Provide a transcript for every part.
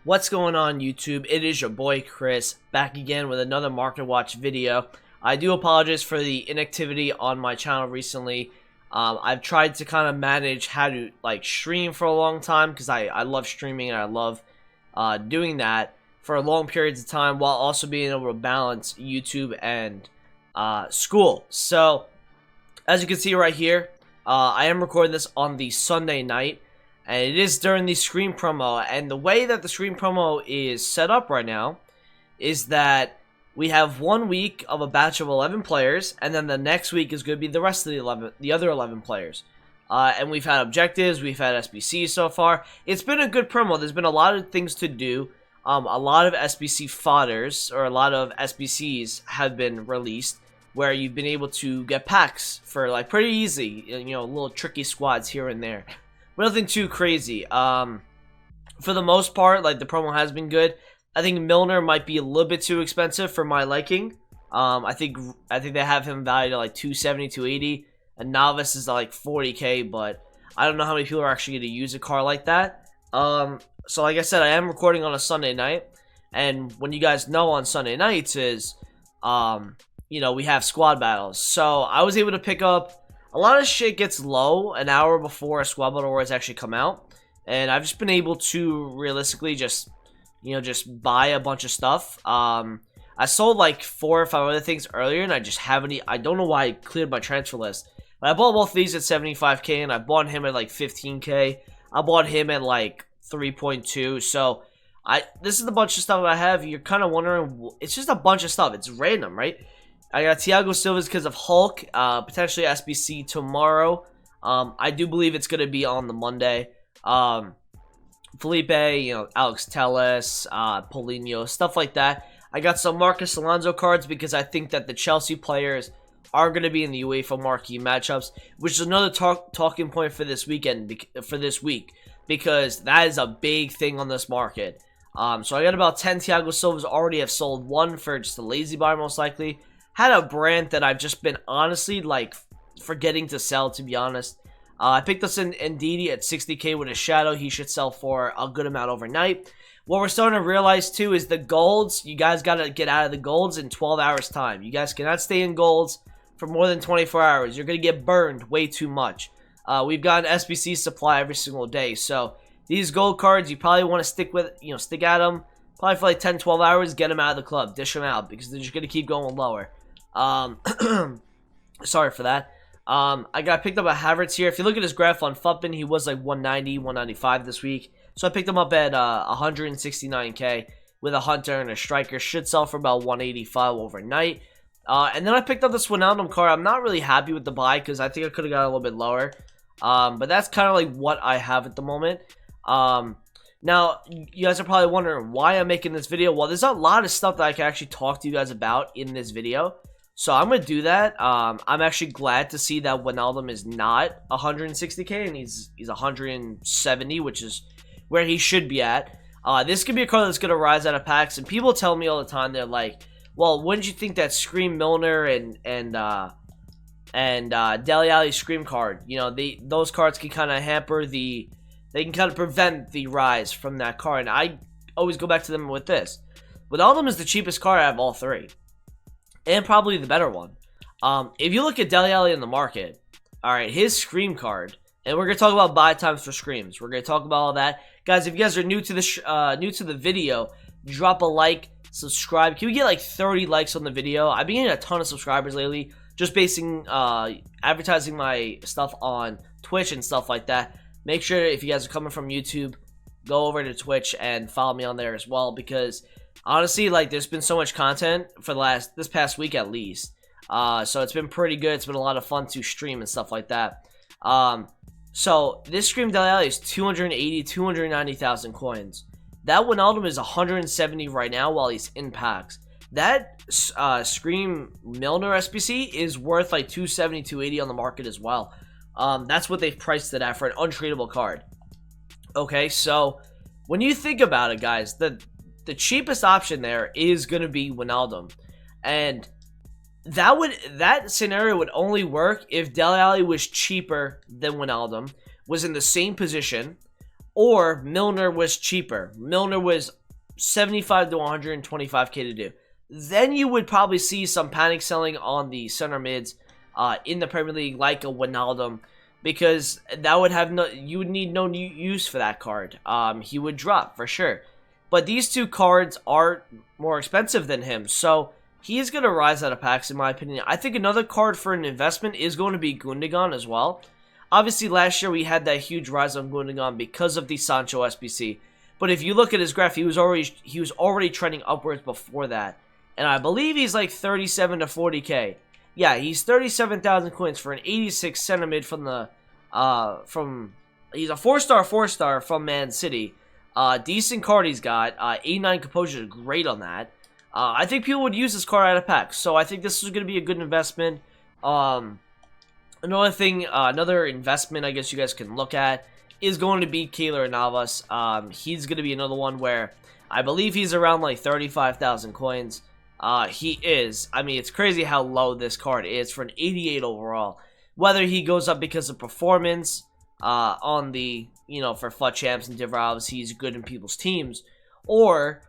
What's going on, YouTube? It is your boy Chris, back again with another Market Watch video. I do apologize for the inactivity on my channel recently. I've tried to kind of manage how to stream for a long time because I love streaming and I love doing that for long periods of time while also being able to balance YouTube and school. So as you can see right here, I am recording this on the Sunday night. And it is during the Scream promo, and the way that the Scream promo is set up right now is that we have 1 week of a batch of 11 players, and then the next week is going to be the rest of the other 11 players. And we've had objectives, we've had SBCs so far. It's been a good promo. There's been a lot of things to do. A lot of SBC fodders, or a lot of SBCs have been released, where you've been able to get packs for pretty easy, little tricky squads here and there. Nothing too crazy. For the most part, the promo has been good. I think Milner might be a little bit too expensive for my liking. I think they have him valued at 270, 280. And Novice is at 40k, but I don't know how many people are actually going to use a car like that. So like I said, I am recording on a Sunday night, and when you guys know on Sunday nights is, we have squad battles. So I was able to pick up. A lot of shit gets low an hour before a squad battle awards actually come out, and I've just been able to realistically just buy a bunch of stuff. I sold 4 or 5 other things earlier, and I just haven't. I don't know why I cleared my transfer list, but I bought both of these at 75k, and I bought him at 15k. I bought him at 3.2. So this is the bunch of stuff I have. You're kind of wondering, it's just a bunch of stuff. It's random, right? I got Thiago Silva's because of Hulk, potentially SBC tomorrow. I do believe it's going to be on the Monday. Felipe, Alex Telles, Paulinho, stuff like that. I got some Marcus Alonso cards because I think that the Chelsea players are going to be in the UEFA marquee matchups, which is another talking point for this weekend, for this week, because that is a big thing on this market. So I got about 10 Thiago Silvas already. Have sold one for just a lazy buy, most likely. Had a brand that I've just been honestly forgetting to sell, to be honest. I picked this in Ndidi at 60k with a shadow. He should sell for a good amount overnight. What we're starting to realize too is the golds. You guys got to get out of the golds in 12 hours time. You guys cannot stay in golds for more than 24 hours. You're going to get burned way too much. We've got an SBC supply every single day. So these gold cards, you probably want to stick at them. Probably for 10, 12 hours, get them out of the club. Dish them out because they're just going to keep going lower. Sorry for that. I got picked up a Havertz here. If you look at his graph on Futbin, he was 190, 195 this week. So I picked him up at 169k with a Hunter and a Striker. Should sell for about 185 overnight. And then I picked up this Wijnaldum card. I'm not really happy with the buy because I think I could have got a little bit lower. But that's kind of what I have at the moment. Now, you guys are probably wondering why I'm making this video. Well, there's a lot of stuff that I can actually talk to you guys about in this video. So I'm going to do that. I'm actually glad to see that Wijnaldum is not 160k and he's 170, which is where he should be at. This could be a card that's going to rise out of packs, and people tell me all the time, they're like, well, wouldn't you think that Scream Milner and Dele Alli Scream card, those cards can kind of hamper they can kind of prevent the rise from that card. And I always go back to them with this. Wijnaldum is the cheapest card out of all three. And probably the better one. If you look at Dele Alli in the market, alright, his Scream card, and we're going to talk about buy times for Screams. We're going to talk about all that. Guys, if you guys are new to the video, drop a like, subscribe. Can we get 30 likes on the video? I've been getting a ton of subscribers lately, just advertising my stuff on Twitch and stuff like that. Make sure if you guys are coming from YouTube, go over to Twitch and follow me on there as well, because honestly, there's been so much content for this past week at least. So it's been pretty good. It's been a lot of fun to stream and stuff like that. So this Scream Dele Alli is 280, 290,000 coins. That Wijnaldum is 170 right now while he's in packs. That Scream Milner SBC is worth 270, 280 on the market as well. That's what they've priced it at for an untradeable card. Okay, so when you think about it, guys, the cheapest option there is going to be Wijnaldum. And that scenario would only work if Dele Alli was cheaper than Wijnaldum, was in the same position, or Milner was cheaper. Milner was 75 to 125k to do. Then you would probably see some panic selling on the center mids in the Premier League, like a Wijnaldum, because that would have you would need no new use for that card. He would drop for sure. But these two cards are more expensive than him, so he is going to rise out of packs, in my opinion. I think another card for an investment is going to be Gundogan as well. Obviously, last year we had that huge rise on Gundogan because of the Sancho SBC. But if you look at his graph, he was already trending upwards before that. And I believe he's like 37 to 40k. Yeah, he's 37,000 coins for an 86 center mid from the he's a 4-star from Man City. Decent card he's got. 89 composure is great on that. I think people would use this card out of pack, so I think this is going to be a good investment. Another thing, another investment I guess you guys can look at is going to be Keylor Navas. He's going to be another one where I believe he's around like 35,000 coins. He is. I mean, it's crazy how low this card is for an 88 overall. Whether he goes up because of performance on the, for FUT champs and Div Rivals, he's good in people's teams, or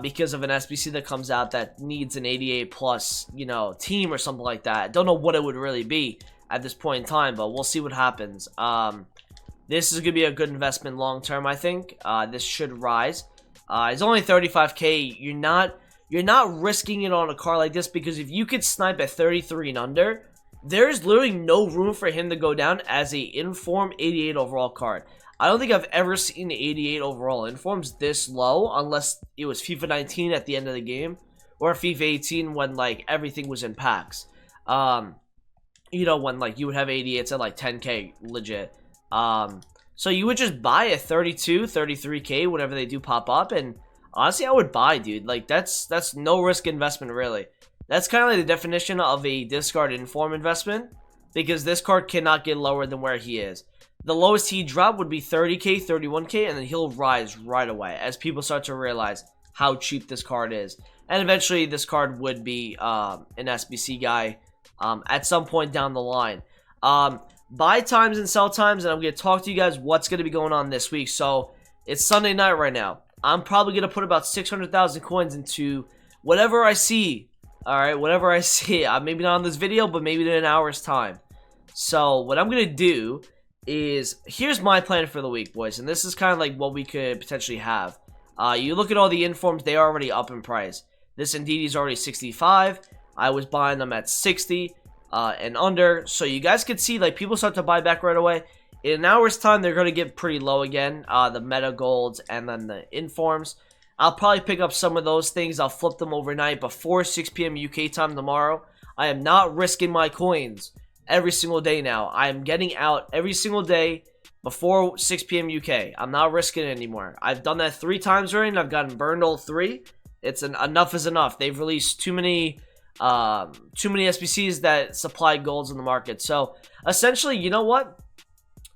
because of an SBC that comes out that needs an 88 plus, team or something like that. Don't know what it would really be at this point in time, but we'll see what happens. This is going to be a good investment long term, I think. This should rise. It's only 35k. You're not risking it on a card like this, because if you could snipe at 33 and under, there's literally no room for him to go down as a inform 88 overall card. I don't think I've ever seen 88 overall informs this low, unless it was FIFA 19 at the end of the game, or FIFA 18 when like everything was in packs. When like you would have 88s at like 10k legit. So you would just buy a 32, 33k whenever they do pop up, and honestly, I would buy, dude. Like, that's no risk investment, really. That's kind of like the definition of a discard inform investment, because this card cannot get lower than where he is. The lowest he drop would be 30k, 31k, and then he'll rise right away as people start to realize how cheap this card is. And eventually, this card would be an SBC guy at some point down the line. Buy times and sell times, and I'm going to talk to you guys what's going to be going on this week. So, it's Sunday night right now. I'm probably going to put about 600,000 coins into whatever I see. Alright, whatever I see. Maybe not on this video, but maybe in an hour's time. So, what I'm going to do is, here's my plan for the week, boys. And this is kind of like what we could potentially have. You look at all the informs, they are already up in price. This Indeed is already 65. I was buying them at 60 and under. So, you guys can see, like, people start to buy back right away. In an hour's time, they're going to get pretty low again, the meta golds and then the informs. I'll probably pick up some of those things. I'll flip them overnight before 6 p.m. UK time tomorrow. I am not risking my coins every single day now. I am getting out every single day before 6 p.m. UK. I'm not risking it anymore. I've done that 3 times already, and I've gotten burned all 3. Enough is enough. They've released too many SBCs that supply golds in the market. So, essentially, you know what?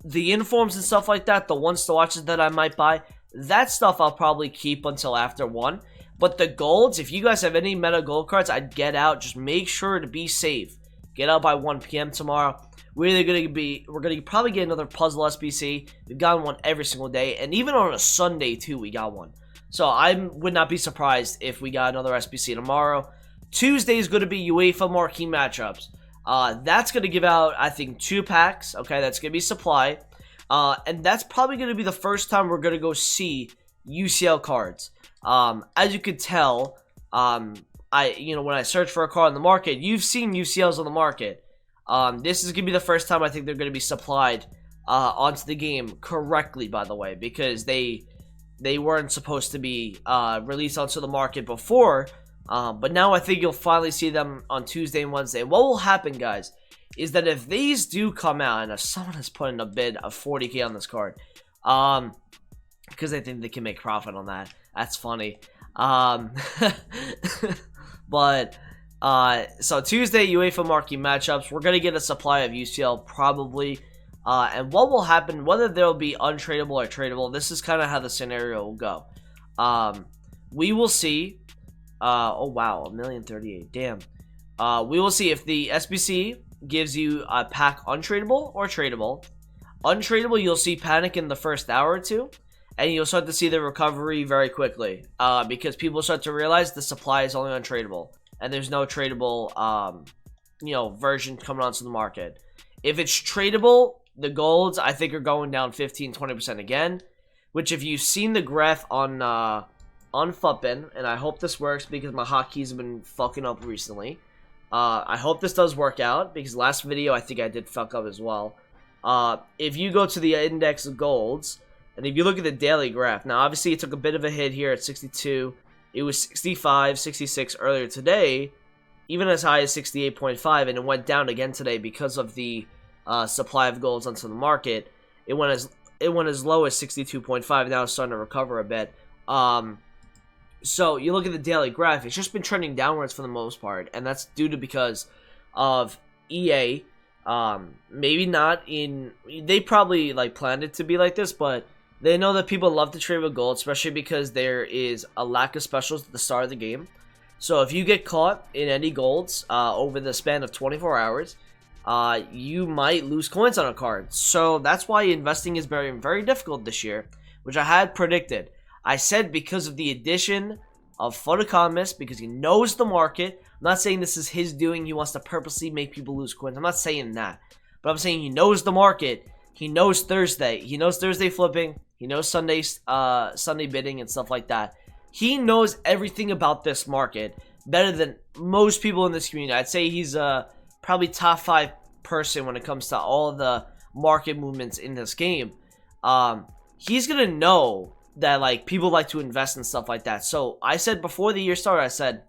The informs and stuff like that, the ones to watches that I might buy, that stuff I'll probably keep until after 1. But the golds, if you guys have any meta gold cards, I'd get out. Just make sure to be safe. Get out by 1 p.m. tomorrow. We're going to probably get another puzzle SBC. We've gotten one every single day. And even on a Sunday, too, we got one. So I would not be surprised if we got another SBC tomorrow. Tuesday is going to be UEFA marquee matchups. That's going to give out, I think, 2 packs. Okay, that's going to be supply. And that's probably going to be the first time we're going to go see UCL cards. As you could tell, when I search for a card on the market, you've seen UCLs on the market. This is going to be the first time I think they're going to be supplied onto the game correctly, by the way, because they weren't supposed to be released onto the market before. But now I think you'll finally see them on Tuesday and Wednesday. And what will happen, guys, is that if these do come out, and if someone has put in a bid of 40k on this card, because they think they can make profit on that, that's funny. But so Tuesday, UEFA marquee matchups, we're gonna get a supply of UCL probably. And what will happen, whether they'll be untradeable or tradable, this is kind of how the scenario will go. We will see. Oh wow, 1,038,000. Damn. We will see if the SBC gives you a pack untradeable or tradable. Untradeable, you'll see panic in the first hour or two. and you'll start to see the recovery very quickly, because people start to realize the supply is only untradeable, and there's no tradable, version coming onto the market. If it's tradable, the golds, I think, are going down 15-20% again, which if you've seen the graph on Futbin, and I hope this works because my hotkeys have been fucking up recently. I hope this does work out, because last video I think I did fuck up as well. If you go to the index of golds, and if you look at the daily graph, now obviously it took a bit of a hit here at 62. It was 65, 66 earlier today, even as high as 68.5, and it went down again today because of the supply of golds onto the market. It went as low as 62.5. Now it's starting to recover a bit. So you look at the daily graph; it's just been trending downwards for the most part, and that's due to because of EA. Maybe not in. They probably planned it to be like this, but they know that people love to trade with gold, especially because there is a lack of specials at the start of the game. So if you get caught in any golds over the span of 24 hours, you might lose coins on a card. So that's why investing is very, very difficult this year, which I had predicted. I said because of the addition of Photocomus, because he knows the market. I'm not saying this is his doing. He wants to purposely make people lose coins. I'm not saying that. But I'm saying he knows the market. He knows Thursday. He knows Thursday flipping. He knows Sunday bidding and stuff like that. He knows everything about this market better than most people in this community. I'd say he's probably top 5 person when it comes to all of the market movements in this game. He's going to know that people like to invest and stuff like that. So I said before the year started, I said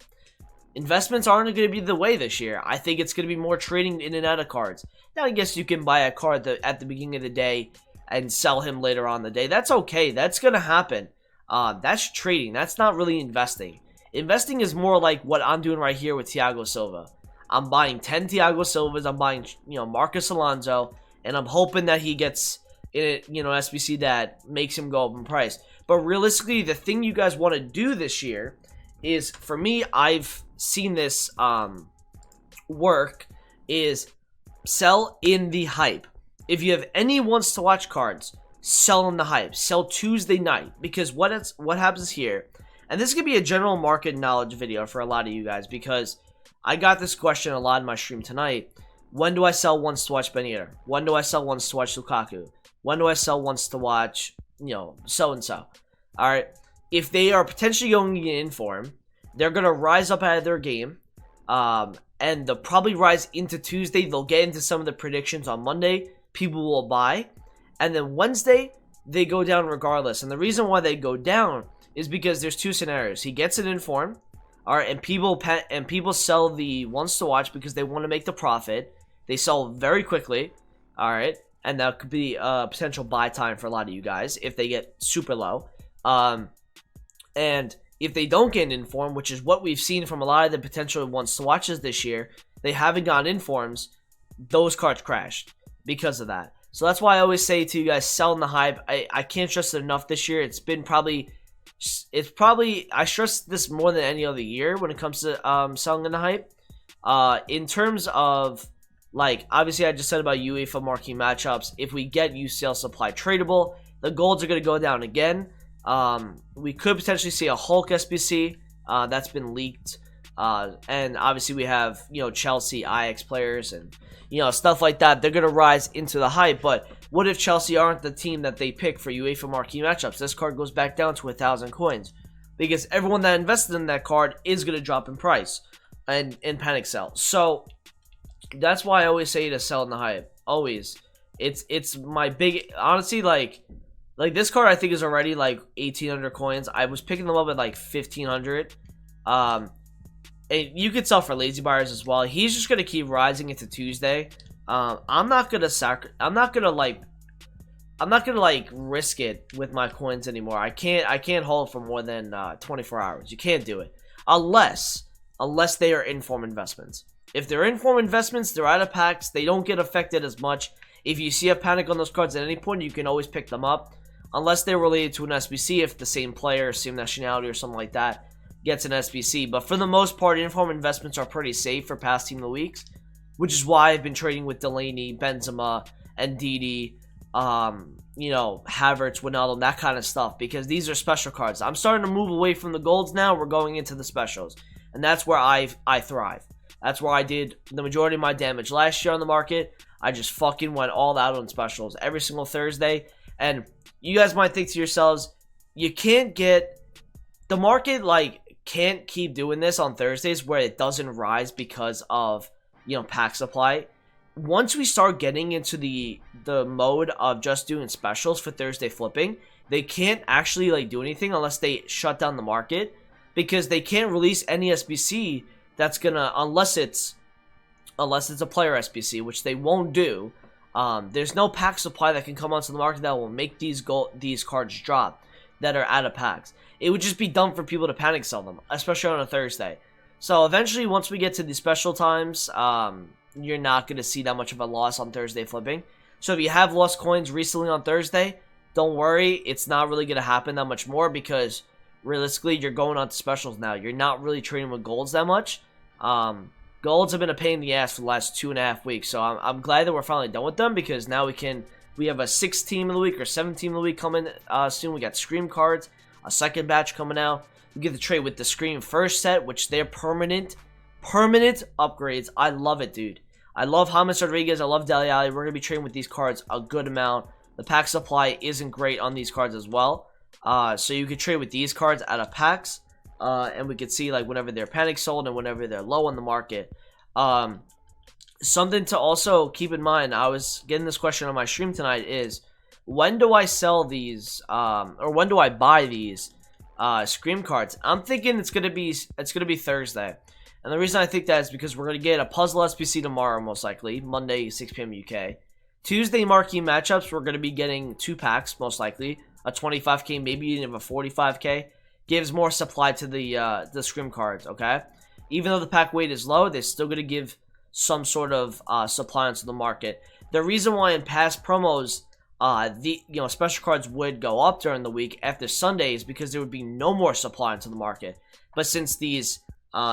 investments aren't going to be the way this year. I think it's going to be more trading in and out of cards. Now I guess you can buy a card at the beginning of the day and sell him later on in the day. That's okay. That's going to happen. That's trading. That's not really investing. Investing is more like what I'm doing right here with Thiago Silva. I'm buying 10 Thiago Silvas. I'm buying, Marcus Alonso, and I'm hoping that he gets SBC that makes him go up in price. But realistically, the thing you guys want to do this year is, for me, I've seen this work, is sell in the hype. If you have any wants to watch cards, sell in the hype. Sell Tuesday night, because what happens here, and this could be a general market knowledge video for a lot of you guys, because I got this question a lot in my stream tonight. When do I sell wants to watch Ben Yedder? When do I sell wants to watch Lukaku? When do I sell wants to watch, so-and-so? Alright, if they are potentially going in form, they're going to rise up out of their game, and they'll probably rise into Tuesday. They'll get into some of the predictions on Monday. People will buy, and then Wednesday, they go down regardless. And the reason why they go down is because there's 2 scenarios. He gets it in form, alright, and people sell the wants to watch because they want to make the profit. They sell very quickly, alright, and that could be a potential buy time for a lot of you guys if they get super low. And if they don't get in form, which is what we've seen from a lot of the potential wants to watches this year, they haven't gotten in forms, those cards crashed because of that. So that's why I always say to you guys, sell in the hype. I can't stress it enough this year. It's probably, I stress this more than any other year when it comes to selling in the hype. In terms of, obviously I just said about UEFA marquee matchups. If we get UCL supply tradable, the golds are going to go down again. We could potentially see a Hulk SBC that's been leaked. And obviously we have, Chelsea, Ajax players and, stuff like that. They're going to rise into the hype. But what if Chelsea aren't the team that they pick for UEFA marquee matchups? This card goes back down to 1,000 coins. Because everyone that invested in that card is going to drop in price and panic sell. So that's why I always say to sell in the hype. Always. It's my big, honestly, like this card I think is already 1,800 coins. I was picking them up at 1,500. And you could sell for lazy buyers as well. He's just gonna keep rising into Tuesday. I'm not gonna risk it with my coins anymore. I can't hold for more than 24 hours. You can't do it unless they are inform investments. If they're inform investments, they're out of packs. They don't get affected as much. If you see a panic on those cards at any point, you can always pick them up. Unless they're related to an SBC, if the same player, same nationality, or something like that gets an SBC. But for the most part, inform investments are pretty safe for past Team of the Weeks, which is why I've been trading with Delaney, Benzema, and Didi, you know, Havertz, Wijnaldum, that kind of stuff, because these are special cards. I'm starting to move away from the golds now. We're going into the specials, and that's where I thrive. That's where I did the majority of my damage last year on the market. I just fucking went all out on specials every single Thursday. And you guys might think to yourselves, you can't get the market, like, can't keep doing this on Thursdays where it doesn't rise because of, you know, pack supply. Once we start getting into the mode of just doing specials for Thursday flipping, they can't actually, like, do anything unless they shut down the market, because they can't release any SBC that's gonna, unless it's a player SBC, which they won't do. There's no pack supply that can come onto the market that will make these cards drop that are out of packs. It would just be dumb for people to panic sell them, especially on a Thursday. So eventually, once we get to the special times, you're not going to see that much of a loss on Thursday flipping. So if you have lost coins recently on Thursday, don't worry. It's not really going to happen that much more, because realistically, you're going on to specials now. You're not really trading with golds that much. Golds have been a pain in the ass for the last 2.5 weeks, so I'm glad that we're finally done with them, because now we have a 6th team of the week or 7th team of the week coming soon. We got Scream cards, a second batch coming out. We get to trade with the Scream first set, which they're permanent upgrades. I love it, dude. I love James Rodriguez. I love Dele Alli. We're going to be trading with these cards a good amount. The pack supply isn't great on these cards as well. So you could trade with these cards out of packs. And we could see, like, whenever they're panic sold and whenever they're low on the market. Something to also keep in mind, I was getting this question on my stream tonight, is when do I sell these, or when do I buy these Scream cards? I'm thinking it's gonna be Thursday. And the reason I think that is because we're going to get a puzzle SBC tomorrow, most likely. Monday, 6 p.m. UK. Tuesday, marquee matchups, we're going to be getting 2 packs, most likely. A 25k, maybe even a 45k. Gives more supply to the Scrim cards, okay? Even though the pack weight is low, they're still going to give some sort of supply into the market. The reason why in past promos, special cards would go up during the week after Sunday is because there would be no more supply into the market. But since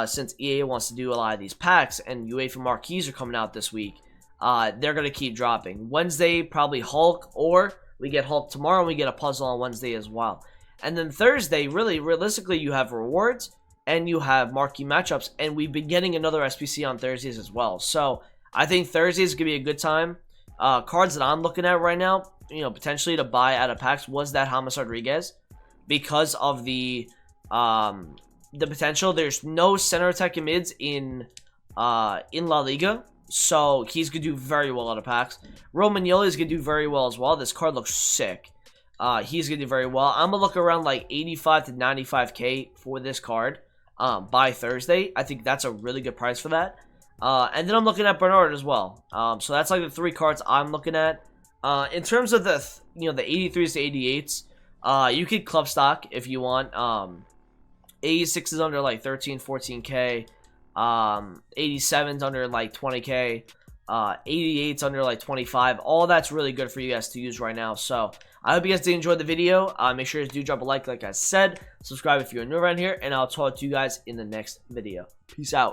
since EA wants to do a lot of these packs and UEFA marquees are coming out this week, they're going to keep dropping. Wednesday, probably Hulk, or we get Hulk tomorrow and we get a puzzle on Wednesday as well. And then Thursday, really, realistically, you have rewards and you have marquee matchups, and we've been getting another SBC on Thursdays as well. So I think Thursdays is going to be a good time. Cards that I'm looking at right now, potentially to buy out of packs was that James Rodriguez, because of the potential. There's no center attacking mids in La Liga, so he's gonna do very well out of packs. Romagnoli is gonna do very well as well. This card looks sick. He's gonna do very well. I'm gonna look around like 85 to 95k for this card by Thursday. I think that's a really good price for that. And then I'm looking at Bernard as well. So that's like the 3 cards I'm looking at. In terms of the 83s to 88s, you could club stock if you want. 86 is under like 13, 14k. 87's under like 20k. 88's under like 25. All that's really good for you guys to use right now. So I hope you guys did enjoy the video. Make sure to do drop a like I said. Subscribe if you're new around here, and I'll talk to you guys in the next video. Peace out.